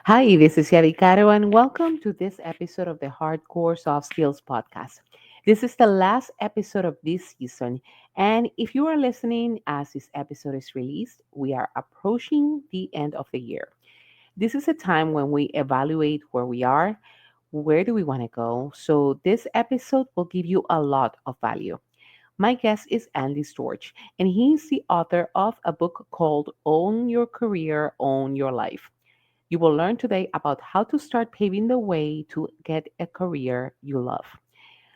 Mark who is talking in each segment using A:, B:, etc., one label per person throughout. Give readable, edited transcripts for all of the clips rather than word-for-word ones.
A: Hi, this is Yadi Caro, and welcome to this episode of the Hardcore Soft Skills Podcast. This is the last episode of this season, and if you are listening as this episode is released, we are approaching the end of the year. This is a time when we evaluate where we are, where do we want to go. So, this episode will give you a lot of value. My guest is Andy Storch, and he's the author of a book called Own Your Career, Own Your Life. You will learn today about how to start paving the way to get a career you love.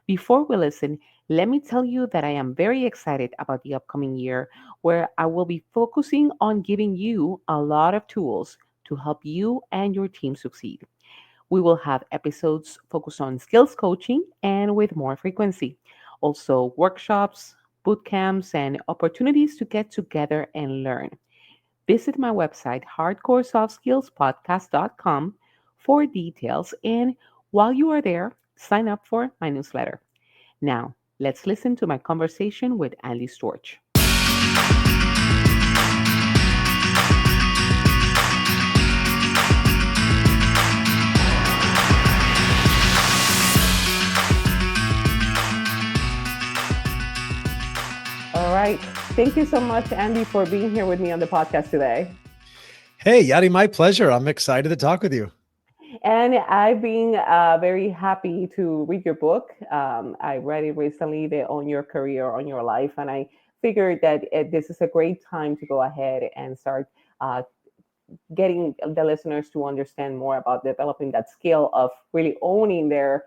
A: Before we listen, let me tell you that I am very excited about the upcoming year where I will be focusing on giving you a lot of tools to help you and your team succeed. We will have episodes focused on skills coaching and with more frequency. Also, workshops, boot camps, and opportunities to get together and learn. Visit my website, hardcoresoftsskillspodcast.com, for details. And while you are there, sign up for my newsletter. Now, let's listen to my conversation with Andy Storch. All right. Thank you so much, Andy, for being here with me on the podcast today.
B: Hey, Yadi, my pleasure. I'm excited to talk with you.
A: And I've been very happy to read your book. I read it recently, the On Your Career, On Your Life, and I figured that this is a great time to go ahead and start uh, getting the listeners to understand more about developing that skill of really owning their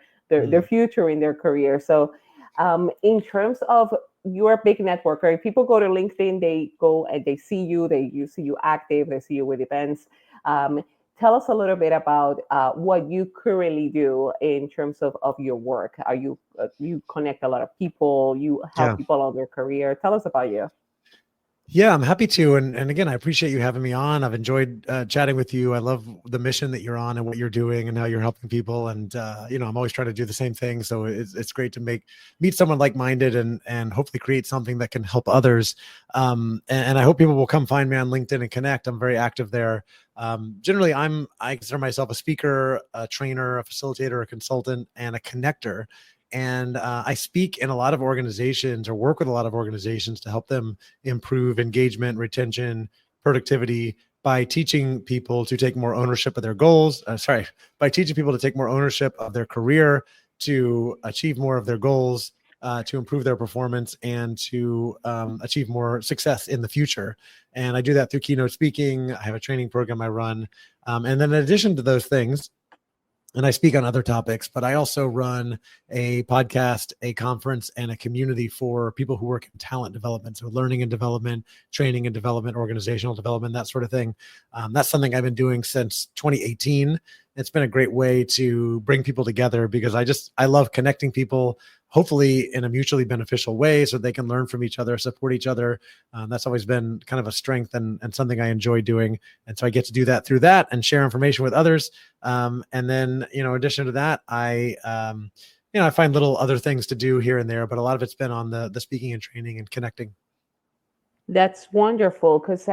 A: future in their career. So, in terms of you're a big networker. If people go to LinkedIn, they go and they see you, you see you active, they see you with events. Um, Tell us a little bit about what you currently do in terms of your work. Are you connect a lot of people? You help
B: Yeah.
A: people on their career. Tell us about you.
B: Yeah, I'm happy to. And again, I appreciate you having me on. I've enjoyed chatting with you. I love the mission that you're on and what you're doing and how you're helping people. And, I'm always trying to do the same thing. So it's great to meet someone like-minded and hopefully create something that can help others. And I hope people will come find me on LinkedIn and connect. I'm very active there. Generally, I consider myself a speaker, a trainer, a facilitator, a consultant, and a connector. And I speak in a lot of organizations or work with a lot of organizations to help them improve engagement, retention, productivity by teaching people to take more ownership of their goals. By teaching people to take more ownership of their career, to achieve more of their goals, to improve their performance, and to achieve more success in the future. And I do that through keynote speaking. I have a training program I run. And then in addition to those things, and I speak on other topics, but I also run a podcast, a conference, and a community for people who work in talent development. So learning and development, training and development, organizational development, that sort of thing. That's something I've been doing since 2018. It's been a great way to bring people together because I love connecting people, hopefully in a mutually beneficial way so they can learn from each other, support each other. That's always been kind of a strength and something I enjoy doing. And so I get to do that through that and share information with others. And then, in addition to that, I find little other things to do here and there, but a lot of it's been on the speaking and training and connecting.
A: That's wonderful because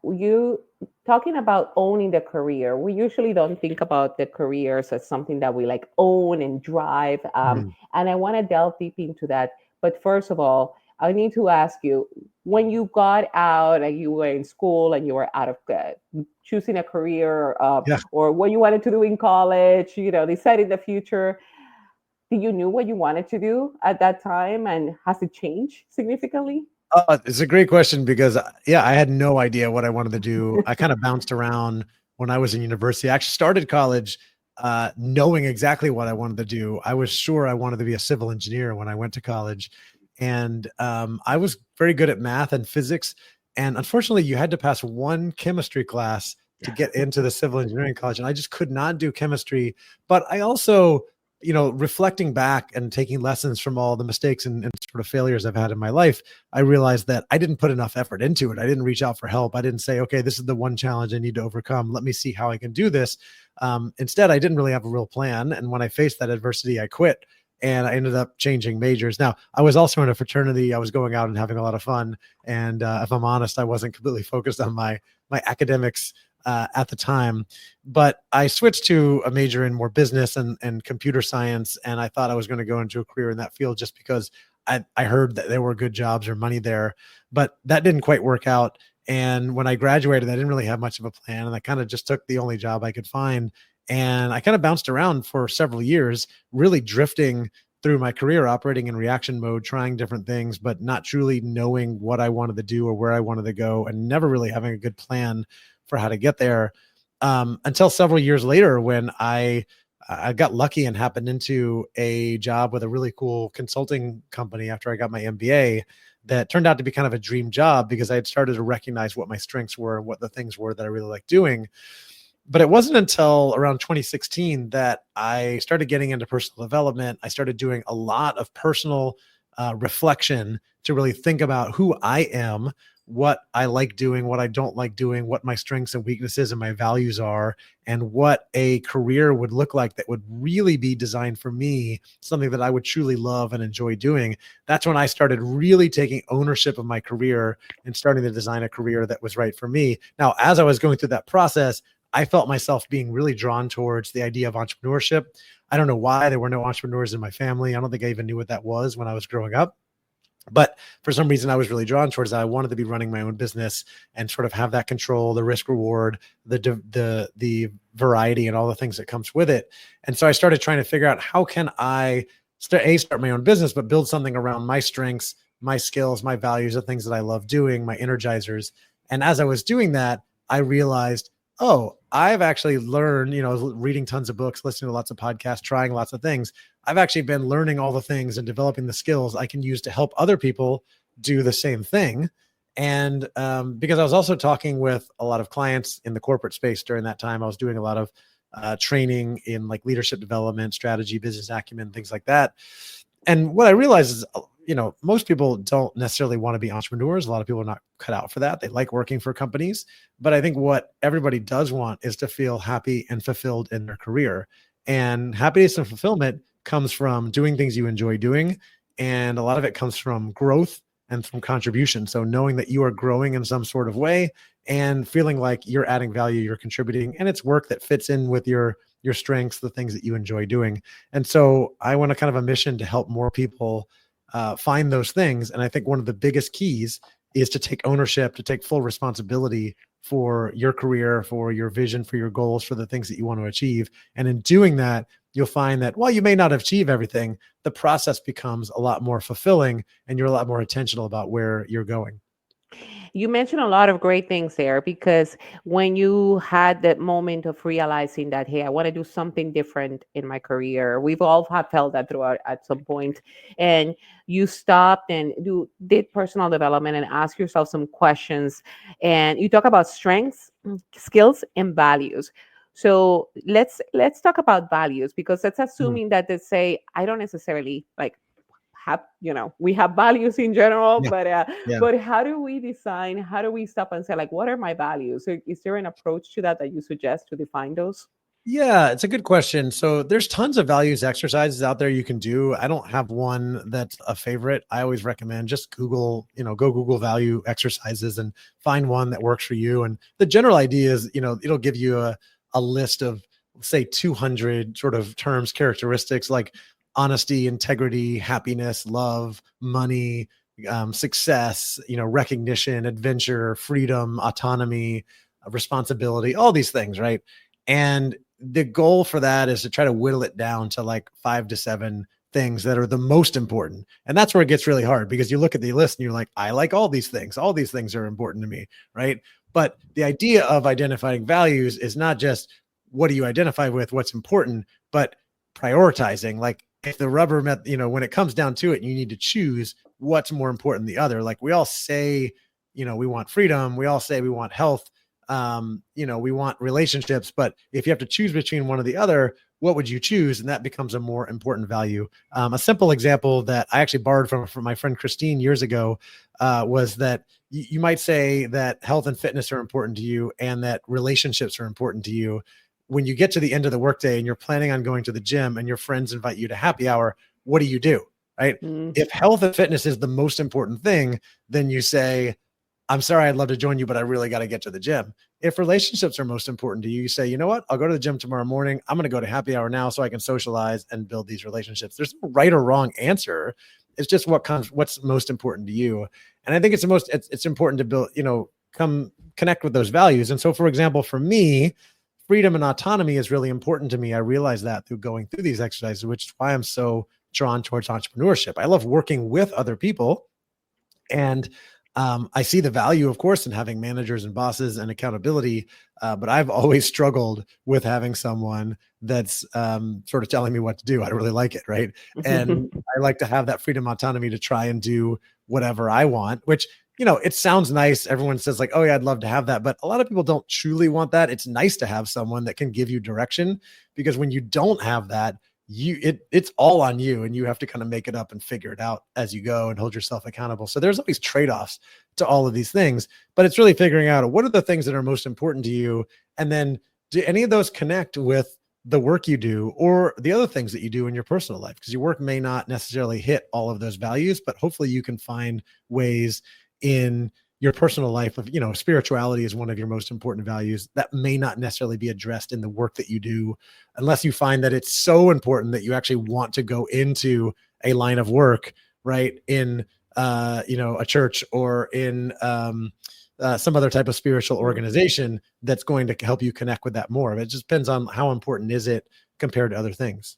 A: you talking about owning the career. We usually don't think about the careers as something that we like own and drive. And I want to delve deep into that. But first of all, I need to ask you when you got out and you were in school and you were out of choosing a career
B: Yeah.
A: or what you wanted to do in college, deciding the future. Did you knew what you wanted to do at that time, and has it changed significantly?
B: It's a great question because, I had no idea what I wanted to do. I kind of bounced around when I was in university. I actually started college knowing exactly what I wanted to do. I was sure I wanted to be a civil engineer when I went to college. And I was very good at math and physics. And unfortunately, you had to pass one chemistry class to get into the civil engineering college. And I just could not do chemistry. But I also, reflecting back and taking lessons from all the mistakes and sort of failures I've had in my life, I realized that I didn't put enough effort into it. I didn't reach out for help. I didn't say, okay, this is the one challenge I need to overcome. Let me see how I can do this. Instead, I didn't really have a real plan. And when I faced that adversity, I quit. And I ended up changing majors. Now, I was also in a fraternity. I was going out and having a lot of fun. And if I'm honest, I wasn't completely focused on my academics at the time. But I switched to a major in more business and computer science. And I thought I was going to go into a career in that field just because I heard that there were good jobs or money there. But that didn't quite work out. And when I graduated, I didn't really have much of a plan. And I kind of just took the only job I could find. And I kind of bounced around for several years, really drifting through my career, operating in reaction mode, trying different things, but not truly knowing what I wanted to do or where I wanted to go, and never really having a good plan for how to get there. Until several years later, when I got lucky and happened into a job with a really cool consulting company after I got my MBA that turned out to be kind of a dream job because I had started to recognize what my strengths were and what the things were that I really liked doing. But it wasn't until around 2016 that I started getting into personal development. I started doing a lot of personal reflection to really think about who I am, what I like doing, what I don't like doing, what my strengths and weaknesses and my values are, and what a career would look like that would really be designed for me, something that I would truly love and enjoy doing. That's when I started really taking ownership of my career and starting to design a career that was right for me. Now, as I was going through that process, I felt myself being really drawn towards the idea of entrepreneurship. I don't know why there were no entrepreneurs in my family. I don't think I even knew what that was when I was growing up. But for some reason, I was really drawn towards that. I wanted to be running my own business and sort of have that control, the risk reward, the variety, and all the things that comes with it. And so I started trying to figure out how can I start my own business, but build something around my strengths, my skills, my values, the things that I love doing, my energizers. And as I was doing that, I realized, oh, I've actually learned, reading tons of books, listening to lots of podcasts, trying lots of things. I've actually been learning all the things and developing the skills I can use to help other people do the same thing. And because I was also talking with a lot of clients in the corporate space during that time, I was doing a lot of training in like leadership development, strategy, business acumen, things like that. And what I realized is, most people don't necessarily want to be entrepreneurs. A lot of people are not cut out for that. They like working for companies. But I think what everybody does want is to feel happy and fulfilled in their career. And happiness and fulfillment comes from doing things you enjoy doing. And a lot of it comes from growth and from contribution. So knowing that you are growing in some sort of way and feeling like you're adding value, you're contributing, and it's work that fits in with your strengths, the things that you enjoy doing. And so I want a kind of a mission to help more people find those things. And I think one of the biggest keys is to take ownership, to take full responsibility for your career, for your vision, for your goals, for the things that you want to achieve. And in doing that, you'll find that while you may not achieve everything, the process becomes a lot more fulfilling and you're a lot more intentional about where you're going.
A: You mentioned a lot of great things there because when you had that moment of realizing that, hey, I want to do something different in my career, we've all have felt that throughout at some point, and you stopped and did personal development and ask yourself some questions, and you talk about strengths, skills, and values. So let's talk about values because that's
B: Mhm.
A: assuming that they say I don't necessarily like have we have values in general,
B: Yeah. Yeah.
A: but how do we design, how do we stop and say like what are my values? So is there an approach to that you suggest to define those?
B: Yeah, it's a good question. So there's tons of values exercises out there you can do. I don't have one that's a favorite. I always recommend just Google, go Google value exercises and find one that works for you. And the general idea is, it'll give you a list of say 200 sort of terms, characteristics like honesty, integrity, happiness, love, money, success, recognition, adventure, freedom, autonomy, responsibility, all these things, right? And the goal for that is to try to whittle it down to like 5 to 7 things that are the most important. And that's where it gets really hard because you look at the list and you're like, I like all these things. All these things are important to me. Right. But the idea of identifying values is not just what do you identify with, what's important, but prioritizing. Like if the rubber met, when it comes down to it, you need to choose what's more important than the other. Like we all say, we want freedom. We all say we want health. We want relationships, but if you have to choose between one or the other, what would you choose? And that becomes a more important value. A simple example that I actually borrowed from my friend Christine years ago was that you might say that health and fitness are important to you and that relationships are important to you. When you get to the end of the workday and you're planning on going to the gym and your friends invite you to happy hour, what do? Right?
A: Mm.
B: If health and fitness is the most important thing, then you say, I'm sorry, I'd love to join you, but I really got to get to the gym. if relationships are most important to you, you say, you know what, I'll go to the gym tomorrow morning. I'm going to go to happy hour now so I can socialize and build these relationships. There's no right or wrong answer. It's just what's most important to you. And I think it's important to build, come connect with those values. And so, for example, for me, freedom and autonomy is really important to me. I realized that through going through these exercises, which is why I'm so drawn towards entrepreneurship. I love working with other people. And I see the value, of course, in having managers and bosses and accountability. But I've always struggled with having someone that's sort of telling me what to do. I don't really like it, right? And I like to have that freedom, autonomy to try and do whatever I want, which, it sounds nice. Everyone says like, oh yeah, I'd love to have that. But a lot of people don't truly want that. It's nice to have someone that can give you direction, because when you don't have that, it's all on you, and you have to kind of make it up and figure it out as you go and hold yourself accountable. So there's always trade-offs to all of these things, but it's really figuring out what are the things that are most important to you. And then do any of those connect with the work you do or the other things that you do in your personal life? Because your work may not necessarily hit all of those values, but hopefully you can find ways in your personal life of, spirituality is one of your most important values that may not necessarily be addressed in the work that you do, unless you find that it's so important that you actually want to go into a line of work, right? In, a church or in some other type of spiritual organization that's going to help you connect with that more. It just depends on how important is it compared to other things.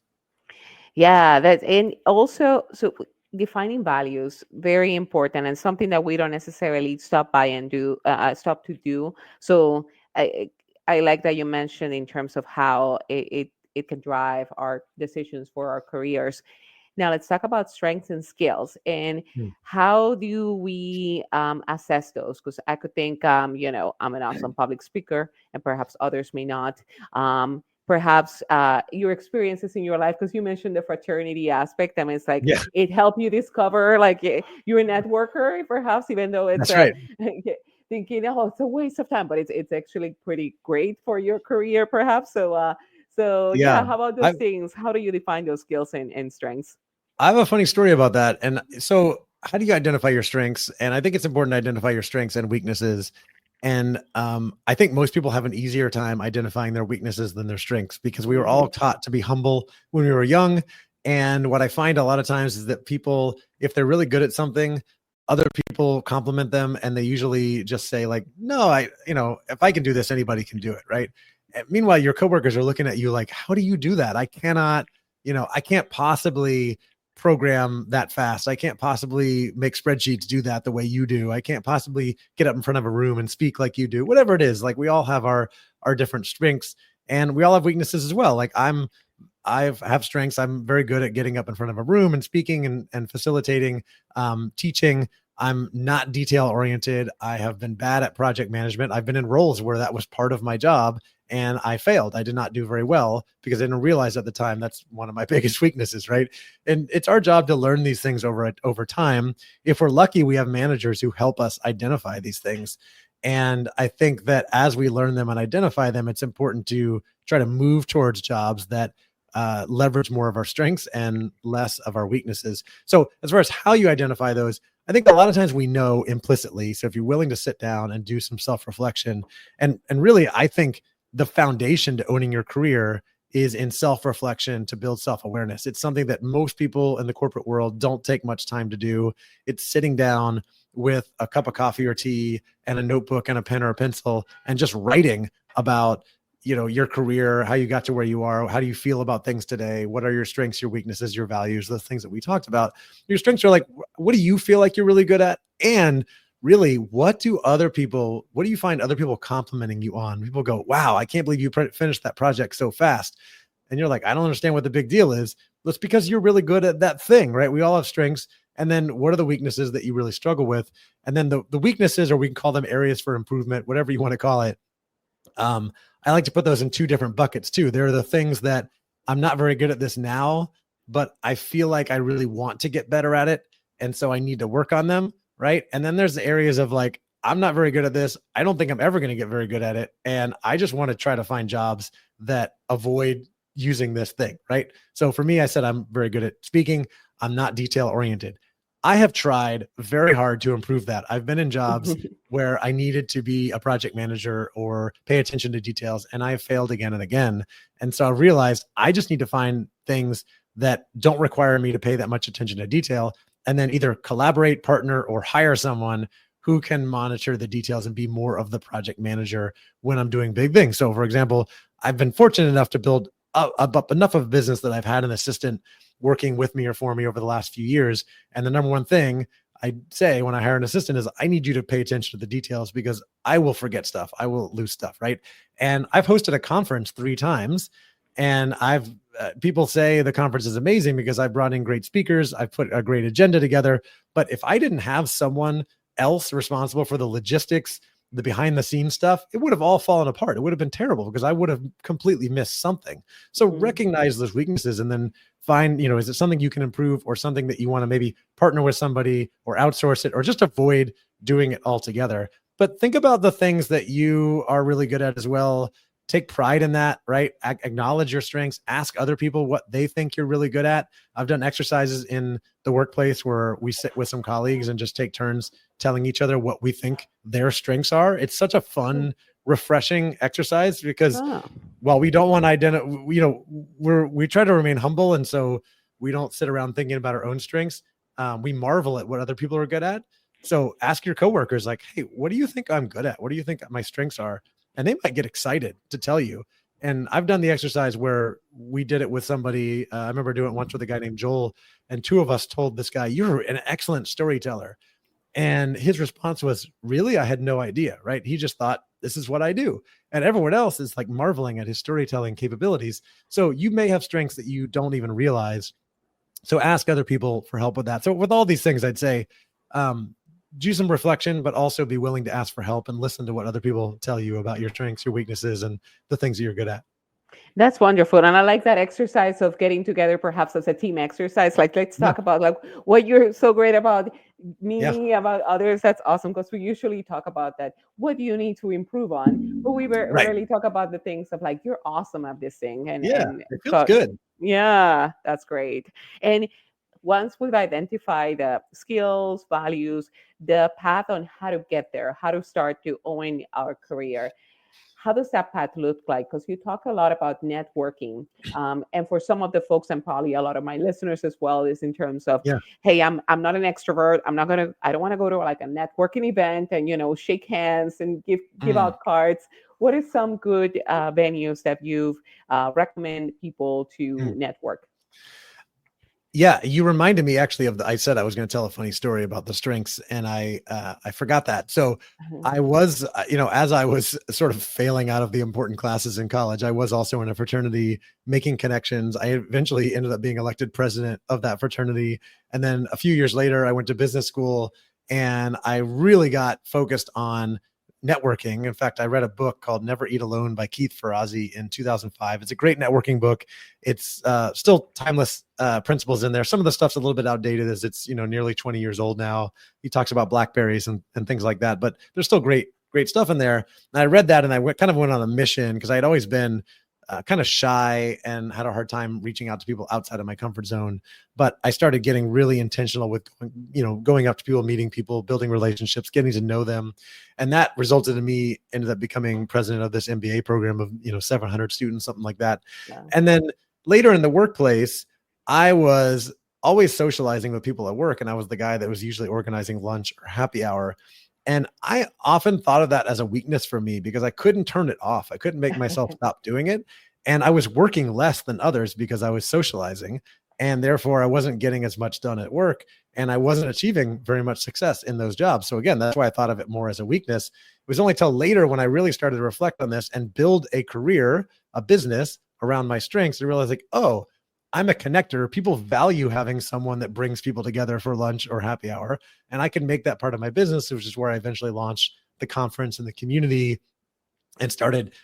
A: Yeah, that's and also so defining values very important and something that we don't necessarily stop by and do stop to do. So I like that you mentioned in terms of how it can drive our decisions for our careers. Now let's talk about strengths and skills and
B: Hmm.
A: how do we assess those? Because I could think, I'm an awesome public speaker, and perhaps others may not. Perhaps your experiences in your life, because you mentioned the fraternity aspect. I mean, it's like
B: Yeah,
A: it helped you discover, like you're a networker, perhaps, even though it's
B: that's right.
A: thinking, oh, it's a waste of time, but it's actually pretty great for your career, perhaps. So
B: Yeah.
A: yeah, how about those
B: I,
A: things? How do you define those skills and strengths?
B: I have a funny story about that. And so, how do you identify your strengths? And I think it's important to identify your strengths and weaknesses. And I think most people have an easier time identifying their weaknesses than their strengths, because we were all
A: Mhm.
B: taught to be humble when we were young. And what I find a lot of times is that people, if they're really good at something, other people compliment them, and they usually just say like, "No, if I can do this, anybody can do it," right? And meanwhile, your coworkers are looking at you like, "How do you do that? I cannot, I can't possibly program that fast. I can't possibly make spreadsheets do that the way you do. I can't possibly get up in front of a room and speak like you do." Whatever it is, like we all have our different strengths, and we all have weaknesses as well. Like I have strengths. I'm very good at getting up in front of a room and speaking and facilitating, teaching. I'm not detail oriented. I have been bad at project management. I've been in roles where that was part of my job and I failed. I did not do very well because I didn't realize at the time that's one of my biggest weaknesses, right? And it's our job to learn these things over time. If we're lucky, we have managers who help us identify these things. And I think that as we learn them and identify them, it's important to try to move towards jobs that leverage more of our strengths and less of our weaknesses. So as far as how you identify those, I think a lot of times we know implicitly. So if you're willing to sit down and do some self-reflection, and really, I think the foundation to owning your career is in self-reflection to build self-awareness. It's something that most people in the corporate world don't take much time to do. It's sitting down with a cup of coffee or tea and a notebook and a pen or a pencil and just writing about your career, how you got to where you are, how do you feel about things today, what are your strengths, your weaknesses, your values, those things that we talked about. Your strengths are like, what do you feel like you're really good at? And really, what do you find other people complimenting you on? People go, wow, I can't believe you finished that project so fast. And you're like, I don't understand what the big deal is. Well, it's because you're really good at that thing, right? We all have strengths. And then what are the weaknesses that you really struggle with? And then the weaknesses, or we can call them areas for improvement, whatever you want to call it. I like to put those in two different buckets too. There are the things that I'm not very good at this now, but I feel like I really want to get better at it. And so I need to work on them. Right. And then there's the areas of like, I'm not very good at this. I don't think I'm ever going to get very good at it. And I just want to try to find jobs that avoid using this thing. Right. So for me, I said I'm very good at speaking. I'm not detail oriented. I have tried very hard to improve that. I've been in jobs where I needed to be a project manager or pay attention to details, and I have failed again and again. And so I realized I just need to find things that don't require me to pay that much attention to detail, and then either collaborate, partner, or hire someone who can monitor the details and be more of the project manager when I'm doing big things. So, for example, I've been fortunate enough to build up enough of a business that I've had an assistant working with me or for me over the last few years. And the number one thing I say when I hire an assistant is I need you to pay attention to the details because I will forget stuff. I will lose stuff. Right. And I've hosted a conference 3 times, and I've people say the conference is amazing because I brought in great speakers. I've put a great agenda together. But if I didn't have someone else responsible for the logistics, the behind the scenes stuff, it would have all fallen apart. It would have been terrible because I would have completely missed something. So recognize those weaknesses and then find, is it something you can improve or something that you want to maybe partner with somebody or outsource it or just avoid doing it altogether. But think about the things that you are really good at as well. Take pride in that, right? Acknowledge your strengths, ask other people what they think you're really good at. I've done exercises in the workplace where we sit with some colleagues and just take turns telling each other what we think their strengths are. It's such a fun, refreshing exercise because while we don't want to identify, we try to remain humble. And so we don't sit around thinking about our own strengths. We marvel at what other people are good at. So ask your coworkers like, hey, what do you think I'm good at? What do you think my strengths are? And they might get excited to tell you. And I've done the exercise where we did it with somebody. I remember doing it once with a guy named Joel, and 2 of us told this guy, you're an excellent storyteller. And his response was, really? I had no idea, right? He just thought, this is what I do. And everyone else is like marveling at his storytelling capabilities. So you may have strengths that you don't even realize. So ask other people for help with that. So with all these things, I'd say, do some reflection, but also be willing to ask for help and listen to what other people tell you about your strengths, your weaknesses, and the things that you're good at.
A: That's wonderful. And I like that exercise of getting together perhaps as a team exercise. Like, let's talk about like what you're so great about, me about others. That's awesome because we usually talk about that. What do you need to improve on? But we rarely talk about the things of like, you're awesome at this thing. And
B: it feels good.
A: Yeah, that's great. And once we've identified the skills, values, the path on how to get there, how to start to own our career, how does that path look like? Because you talk a lot about networking. And for some of the folks, and probably a lot of my listeners as well, is in terms of, hey, I'm not an extrovert. I don't want to go to like a networking event and, shake hands and give out cards. What are some good venues that you've recommend people to network?
B: Yeah, you reminded me actually of I said I was going to tell a funny story about the strengths, and I forgot that. So I was, as I was sort of failing out of the important classes in college, I was also in a fraternity making connections. I eventually ended up being elected president of that fraternity. And then a few years later, I went to business school and I really got focused on networking. In fact, I read a book called Never Eat Alone by Keith Ferrazzi in 2005. It's a great networking book. It's still timeless principles in there. Some of the stuff's a little bit outdated as it's, nearly 20 years old now. He talks about BlackBerries and things like that, but there's still great stuff in there. And I read that and I kind of went on a mission because I had always been kind of shy and had a hard time reaching out to people outside of my comfort zone. But I started getting really intentional with, going up to people, meeting people, building relationships, getting to know them. And that resulted in me ended up becoming president of this MBA program of, 700 students, something like that. Yeah. And then later in the workplace, I was always socializing with people at work. And I was the guy that was usually organizing lunch or happy hour. And I often thought of that as a weakness for me because I couldn't turn it off. I couldn't make myself stop doing it. And I was working less than others because I was socializing. And therefore, I wasn't getting as much done at work. And I wasn't achieving very much success in those jobs. So again, that's why I thought of it more as a weakness. It was only till later when I really started to reflect on this and build a career, a business around my strengths to realize like, oh, I'm a connector. People value having someone that brings people together for lunch or happy hour. And I can make that part of my business, which is where I eventually launched the conference and the community and started,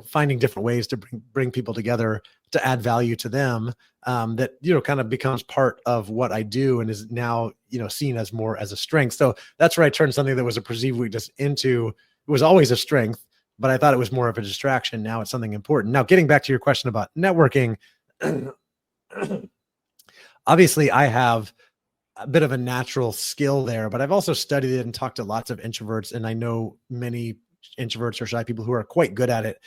B: finding different ways to bring people together to add value to them that, kind of becomes part of what I do and is now, seen as more as a strength. So that's where I turned something that was a perceived weakness into, it was always a strength, but I thought it was more of a distraction. Now it's something important. Now, getting back to your question about networking, obviously I have a bit of a natural skill there, but I've also studied it and talked to lots of introverts, and I know many introverts or shy people who are quite good at it.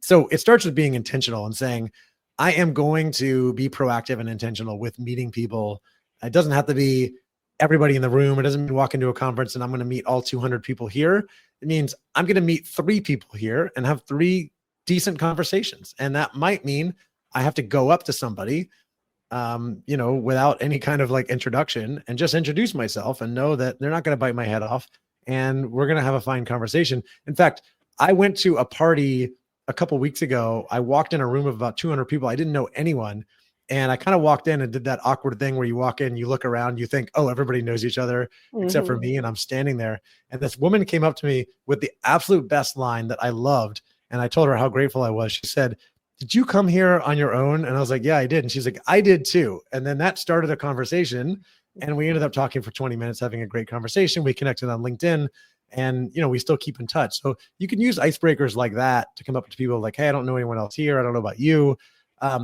B: So it starts with being intentional and saying, I am going to be proactive and intentional with meeting people. It doesn't have to be everybody in the room. It doesn't mean walk into a conference and I'm going to meet all 200 people here. It means I'm going to meet 3 people here and have 3 decent conversations. And that might mean I have to go up to somebody, without any kind of like introduction and just introduce myself and know that they're not going to bite my head off and we're going to have a fine conversation. In fact, I went to a party a couple weeks ago. I walked in a room of about 200 people. I didn't know anyone. And I kind of walked in and did that awkward thing where you walk in, you look around, you think, oh, everybody knows each other except for
A: Mm-hmm.
B: me. And I'm standing there. And this woman came up to me with the absolute best line that I loved. And I told her how grateful I was. She said, did you come here on your own? And I was like, yeah, I did. And she's like, I did too. And then that started a conversation. And we ended up talking for 20 minutes, having a great conversation. We connected on LinkedIn and, we still keep in touch. So you can use icebreakers like that to come up to people like, hey, I don't know anyone else here. I don't know about you.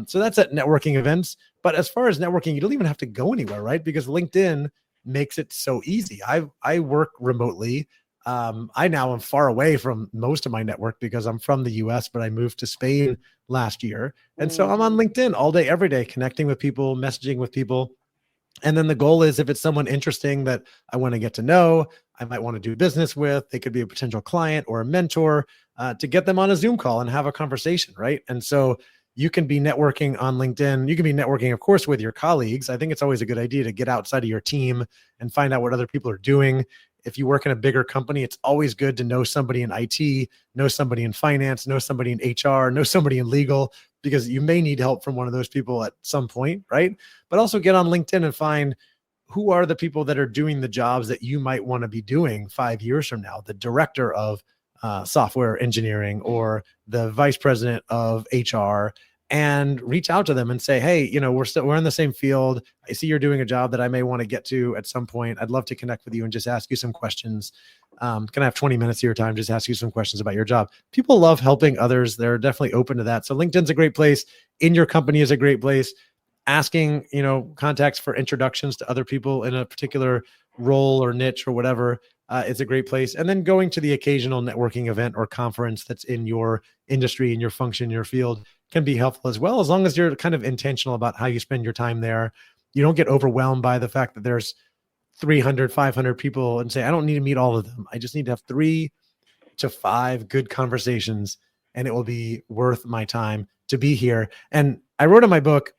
B: So that's at networking events. But as far as networking, you don't even have to go anywhere, right? Because LinkedIn makes it so easy. I work remotely. I now am far away from most of my network because I'm from the US, but I moved to Spain last year. And so I'm on
A: Mm-hmm.
B: LinkedIn all day, every day, connecting with people, messaging with people. And then the goal is if it's someone interesting that I want to get to know, I might want to do business with, they could be a potential client or a mentor, to get them on a Zoom call and have a conversation, right? And so you can be networking on LinkedIn. You can be networking, of course, with your colleagues. I think it's always a good idea to get outside of your team and find out what other people are doing. If you work in a bigger company, it's always good to know somebody in IT, know somebody in finance, know somebody in HR, know somebody in legal, because you may need help from one of those people at some point, right? But also get on LinkedIn and find who are the people that are doing the jobs that you might want to be doing 5 years from now. The director of software engineering or the vice president of HR, and reach out to them and say, hey, we're in the same field. I see you're doing a job that I may want to get to at some point. I'd love to connect with you and just ask you some questions. Can I have 20 minutes of your time? Just ask you some questions about your job. People love helping others. They're definitely open to that. So LinkedIn's a great place. In your company is a great place. Asking, contacts for introductions to other people in a particular role or niche or whatever is a great place. And then going to the occasional networking event or conference that's in your industry, in your function, in your field can be helpful as well, as long as you're kind of intentional about how you spend your time there. You don't get overwhelmed by the fact that there's 300, 500 people and say, I don't need to meet all of them. I just need to have 3 to 5 good conversations and it will be worth my time to be here. And I wrote in my book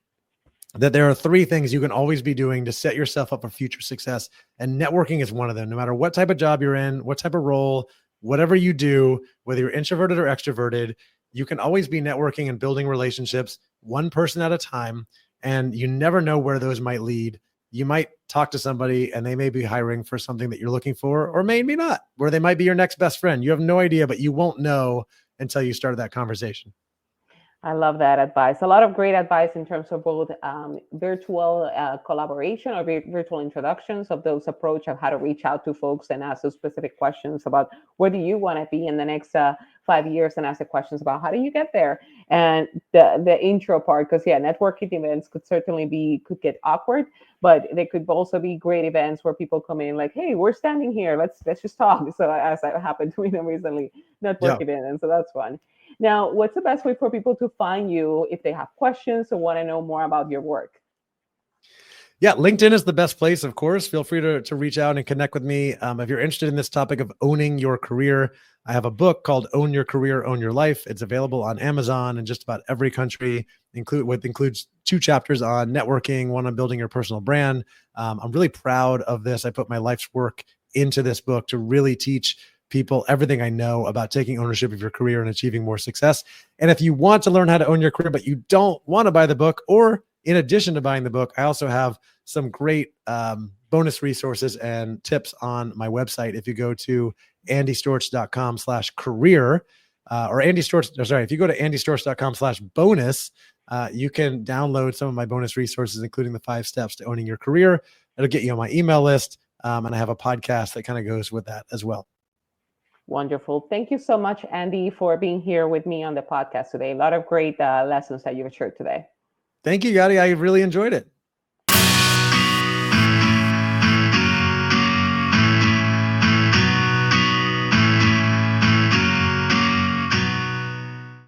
B: that there are 3 things you can always be doing to set yourself up for future success. And networking is one of them. No matter what type of job you're in, what type of role, whatever you do, whether you're introverted or extroverted, you can always be networking and building relationships one person at a time. And you never know where those might lead. You might talk to somebody and they may be hiring for something that you're looking for, or maybe not, where they might be your next best friend. You have no idea, but you won't know until you started that conversation.
A: I love that advice. A lot of great advice in terms of both virtual collaboration or virtual introductions of those approach of how to reach out to folks and ask those specific questions about where do you want to be in the next 5 years, and ask the questions about how do you get there, and the intro part, because yeah, networking events could get awkward, but they could also be great events where people come in like, hey, we're standing here, let's just talk. So as that happened to me recently, network
B: Yeah.
A: event, and so that's fun. Now, what's the best way for people to find you if they have questions or want to know more about your work?
B: Yeah, LinkedIn is the best place, of course. Feel free to reach out and connect with me. If you're interested in this topic of owning your career, I have a book called Own Your Career, Own Your Life. It's available on Amazon in just about every country, includes 2 chapters on networking, one on building your personal brand. I'm really proud of this. I put my life's work into this book to really teach people everything I know about taking ownership of your career and achieving more success. And if you want to learn how to own your career, but you don't want to buy the book, or in addition to buying the book, I also have some great bonus resources and tips on my website. If you go to andystorch.com/career, or Andy Storch, sorry, if you go to andystorch.com/bonus, you can download some of my bonus resources, including the 5 steps to owning your career. It'll get you on my email list. And I have a podcast that kind of goes with that as well.
A: Wonderful. Thank you so much, Andy, for being here with me on the podcast today. A lot of great lessons that you've shared today.
B: Thank you, Yadi. I really enjoyed it.